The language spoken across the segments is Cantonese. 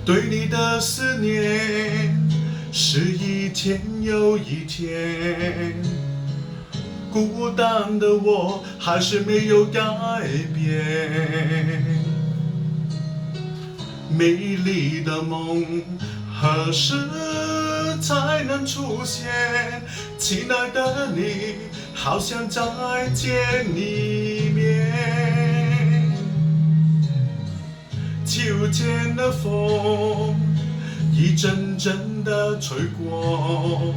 对你的思念是一天又一天，孤单的我还是没有改变，美丽的梦何时才能出现？亲爱的你，好想再见你一面。秋天的风一阵阵的吹过，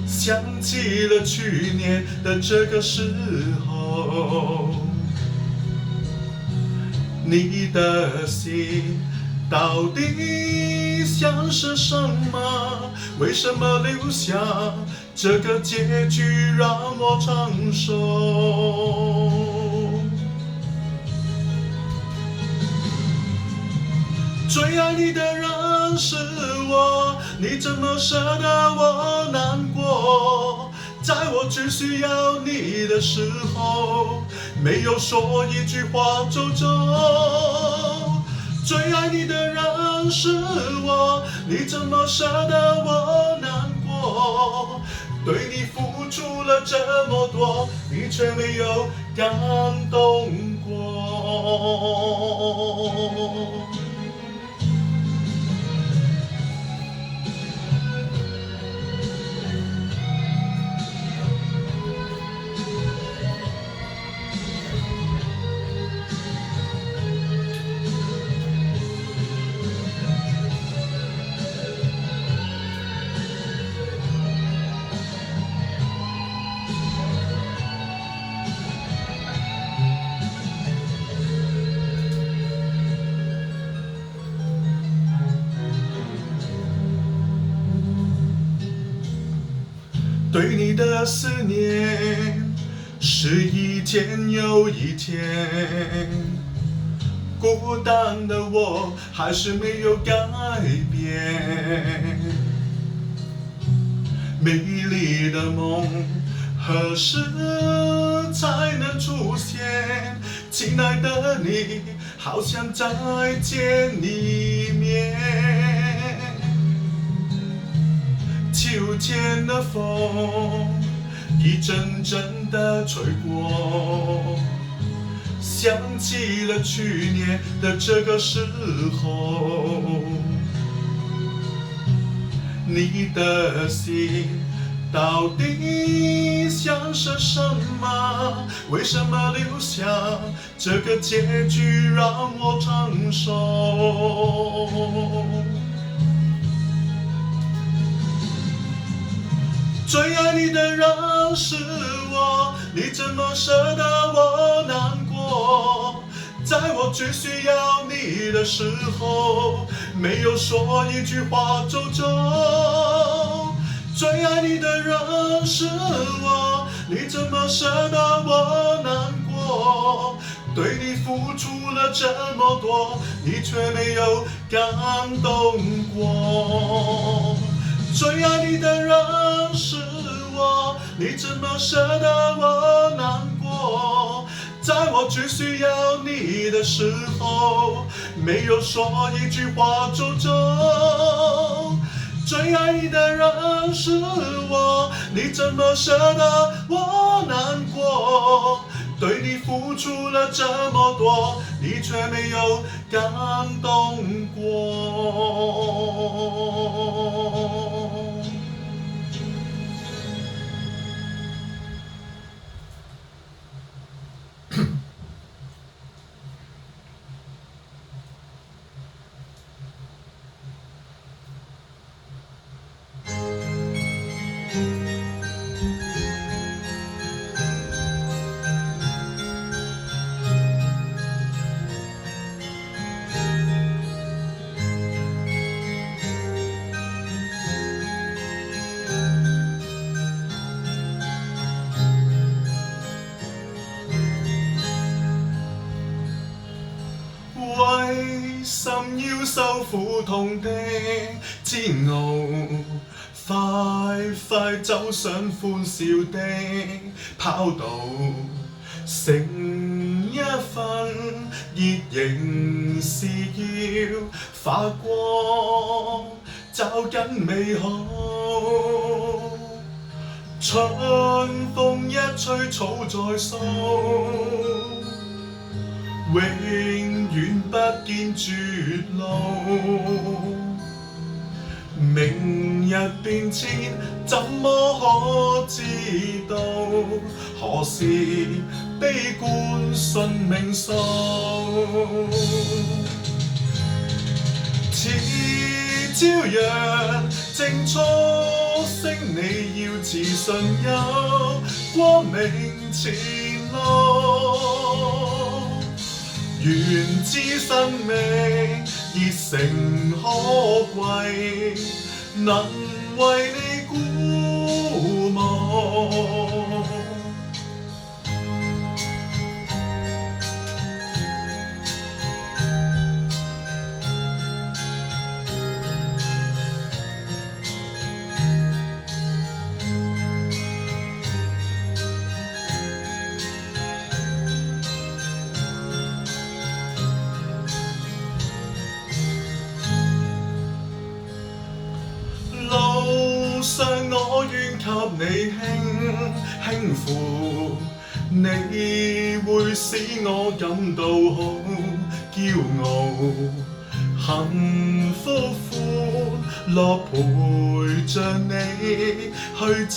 想起了去年的这个时候，你的心到底想是什么？为什么留下这个结局让我承受？最爱你的人是我，你怎么舍得我难过？在我最需要你的时候，没有说一句话就走。最爱你的人是我，你怎么舍得我难过？对你付出了这么多，你却没有感动过。对你的思念是一天又一天，孤单的我还是没有改变，美丽的梦何时才能出现？亲爱的你，好想再见你一面。秋天的风一阵阵的吹过，想起了去年的这个时候，你的心到底想是什么？为什么留下这个结局让我承受？最爱你的人是我，你怎么舍得我难过？在我最需要你的时候，没有说一句话就走。最爱你的人是我，你怎么舍得我难过？对你付出了这么多，你却没有感动过。最爱你的人是我，你怎么舍得我难过？在我最需要你的时候，没有说一句话就走。最爱你的人是我，你怎么舍得我难过？对你付出了这么多，你却没有感动过。為什要受苦痛的煎熬？快快走上歡笑的跑道，成一份，熱仍是要發光，找緊美好。春風一吹草再蘇，永遠不見絕路。明日變遷，怎麼可知道？何時悲觀信命數？似朝陽正初升，你要自信有光明前路。願知生命熱誠可貴，能為你鼓舞。路上我願給你輕撫，你會使我感到好驕傲。幸福歡樂陪着你去找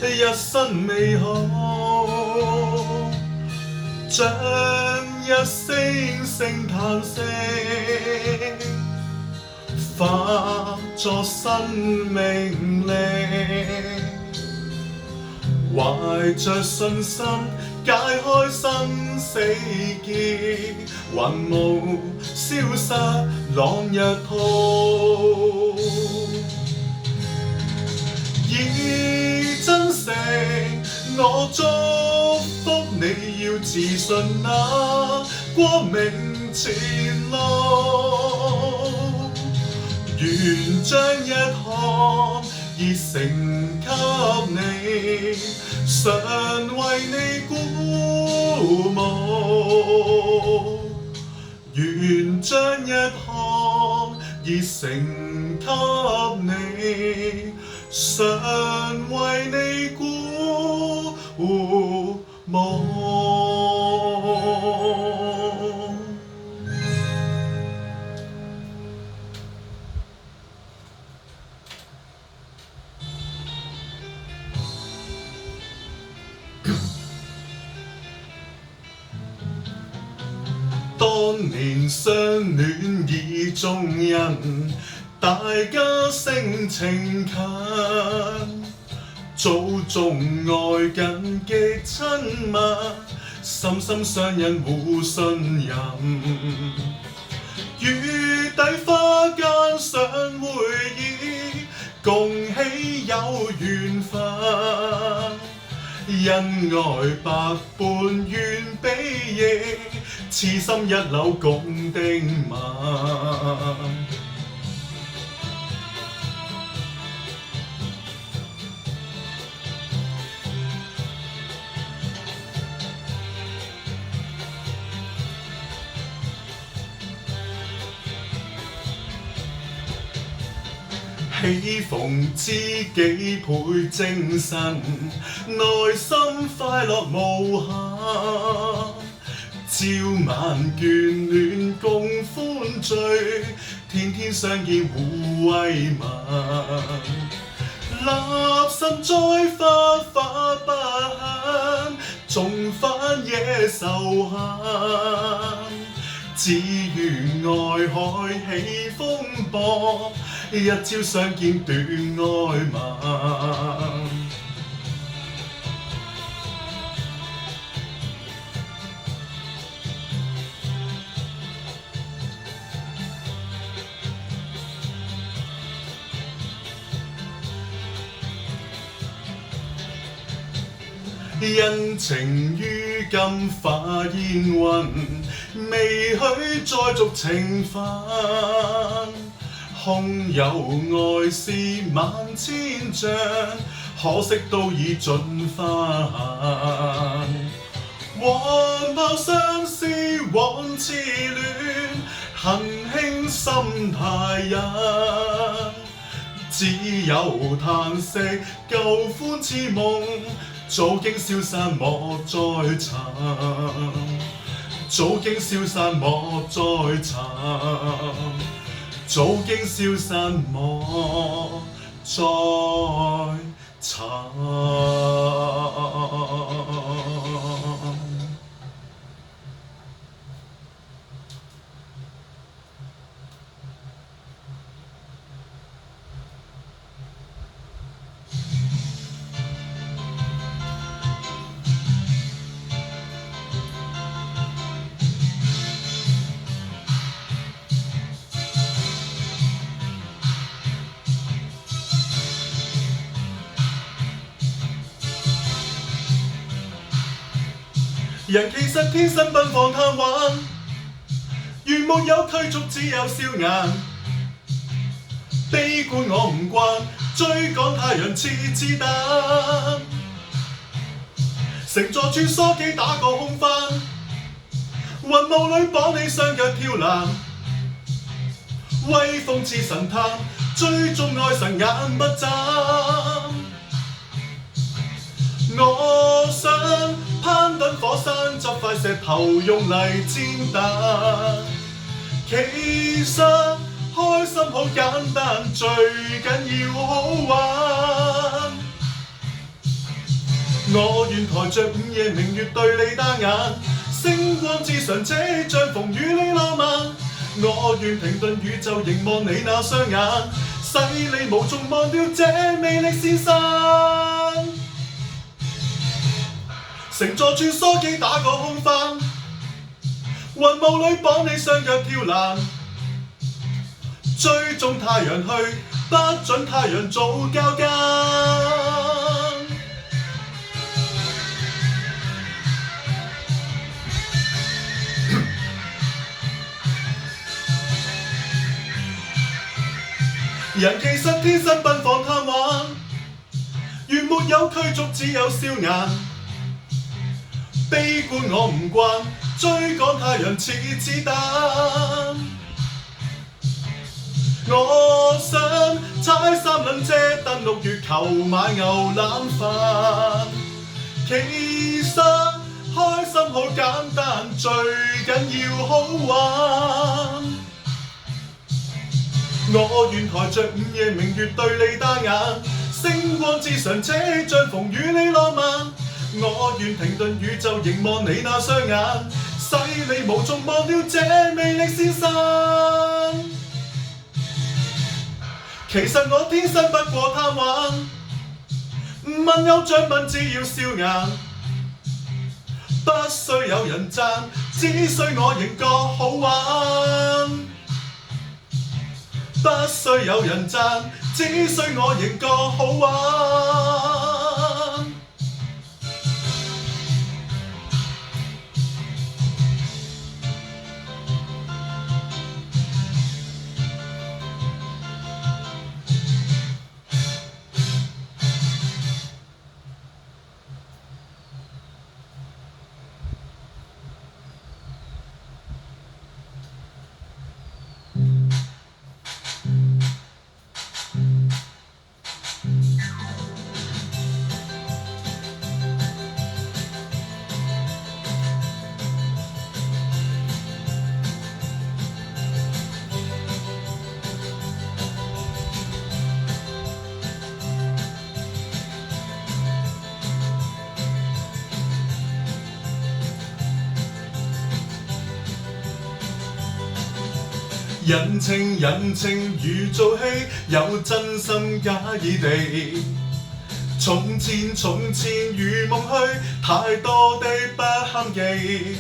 一生美好，將一聲聲嘆息化作生命力，懷着信心解開生死結，雲霧消失朗日鋪，以真誠我祝福你要自信那光明前路。願將一項熱誠給你，常為你鼓舞。願將一項熱誠給你，常為你鼓舞。當年相戀意中人，大家性情近，早種愛緊極親密，心心相印互信任。月底花間相會意，共喜有緣分。恩愛百般願比翼，痴心一縷共定盟。喜逢知己倍精神，內心快樂無限。朝晚眷戀共歡聚，天天相見互慰問。立心栽花花不肯，縱翻野仇恨。只願愛海起風波，一朝相見斷愛盟。恩情於今化煙雲，未許再續情分。空有愛是萬千丈，可惜都已盡翻。黃袍相思往似戀，恨輕心太人。只有嘆息舊歡似夢，早經消散莫再尋。早經消散莫再尋。早經消散莫再尋。人其實天生奔放貪玩，如沒有驅逐只有笑顏。悲觀我唔慣，追趕太陽似子彈。乘坐穿梭機打個空翻，雲霧裏綁你雙腳跳欄。威風似神探，追蹤愛神眼不眨。我想攀登火山，執塊石頭用嚟煎蛋。其實開心好簡單，最緊要好玩。我願抬着午夜明月對你單眼，星光之上這像風與你浪漫。我願停頓宇宙凝望你那雙眼，使你無從忘掉這魅力先生。乘坐穿梭機打個空翻，雲霧裏綁你雙腳跳欄。追蹤太陽去，不准太陽做交更。人其實天生奔放貪玩，如沒有驅逐只有笑顏。悲觀我唔慣，追趕太陽似子彈。我想踩三輪車登陸月球買牛腩飯。其實開心好簡單，最緊要好玩。我願抬着午夜明月對你單眼，星光之上這像風與你浪漫。我願停頓宇宙凝望你那雙眼，使你無從忘掉這魅力先生。其實我天生不過貪玩，唔問有獎品只要笑顏。不需有人讚，只需我仍覺好玩。不需有人讚，只需我仍覺好玩。人情人情如做戲，有真心假意地。從前如夢虛，太多的不堪記。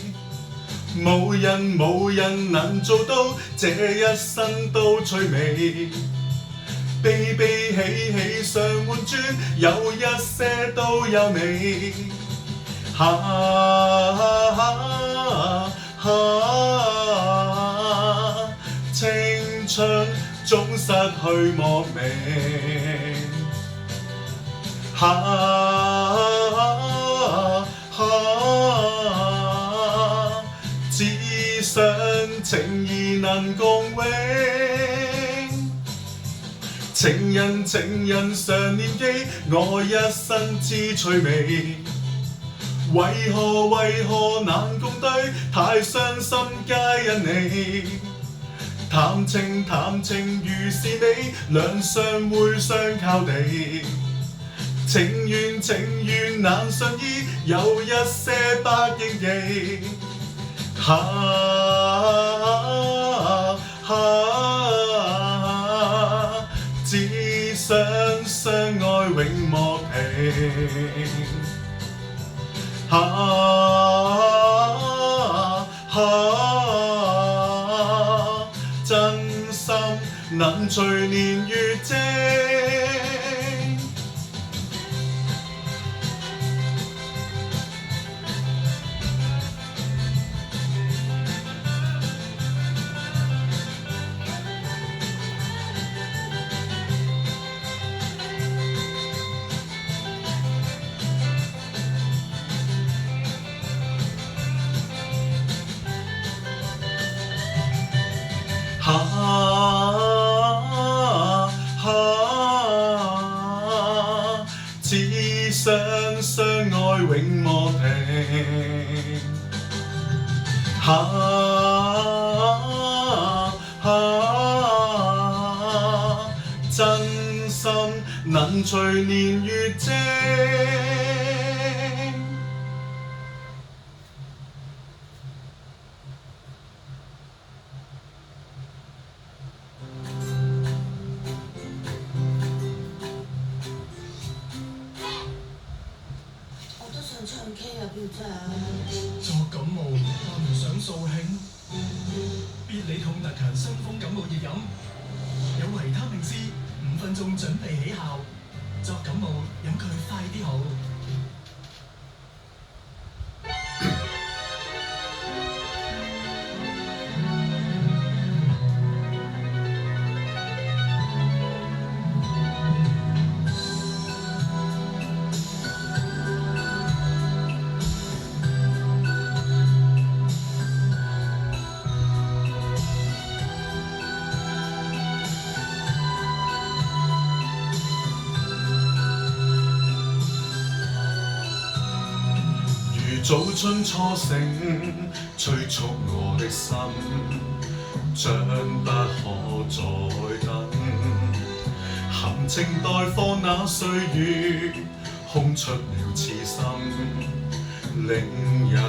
無人能做到這一生都趣味。悲喜常換轉，有一些都有味。情唱，總失去莫名。只想情義能共永。情人常念記，我一生之趣味。為何難共對？太傷心皆因你。談情如是美，兩相會相靠地。情願難順意，有一些不應記。只想相愛永莫停。真心能隨年月靜。只想相愛永莫停。真心能隨年月靜。唱 K 啊，表姐。作感冒，怕唔想掃興。必理痛特強傷風感冒熱飲，有維他命 C， 5分鐘準備起效。作感冒飲佢快啲好。早春初醒，催促我的心，將不可再等。含情待放那歲月，空出了痴心，令人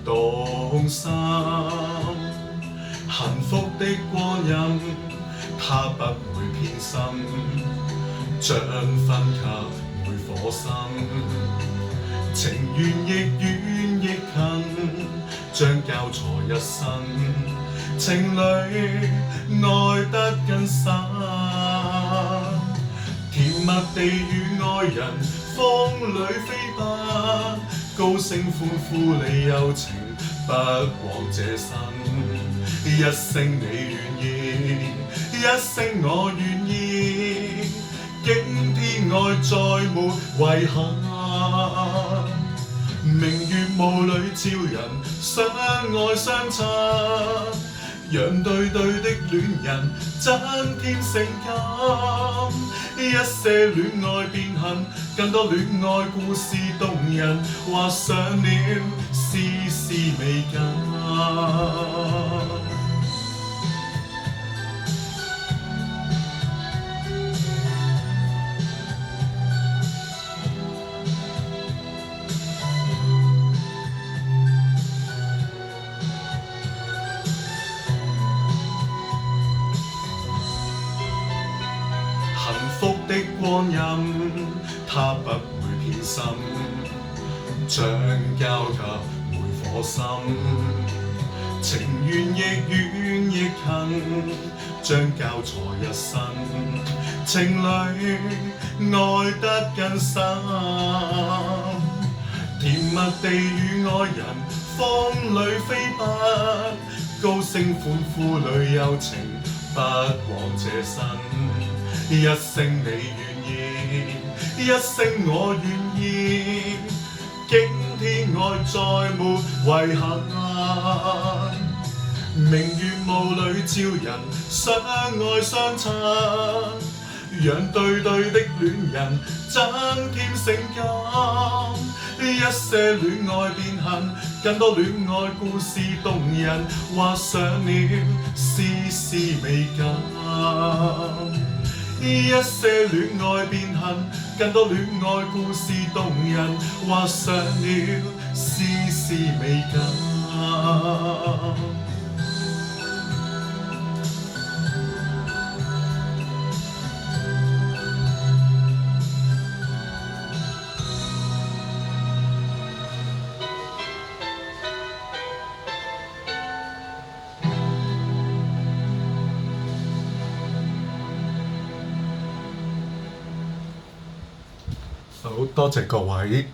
動心。幸福的光陰，它不會偏心，將分給每顆心。情緣亦遠亦近，將交錯一生，情侶愛得更深。甜蜜地與愛人風裏飛奔，高聲歡呼你有情，不枉這生。一聲你願意，一聲我願意，驚天愛再沒遺憾。明月霧裏照人相愛相親，讓對的戀人增添性感。一些戀愛變恨，更多戀愛故事動人，畫上了絲絲美感。幸福的光陰，它不會偏心，將交給每顆心。情緣亦遠亦近，將交錯一生，情侶愛得更深。甜蜜地與愛人風裏飛奔，高聲歡呼裏有情，不枉這生，一聲你願意，一聲我願意，驚天愛再沒遺憾。明月霧裏照人相愛相親，讓對對的戀人增添性感。一些戀愛變恨，更多戀愛故事動人，畫上了絲絲美感。一些戀愛變恨，更多戀愛故事動人，畫上了絲絲美感。好多謝各位。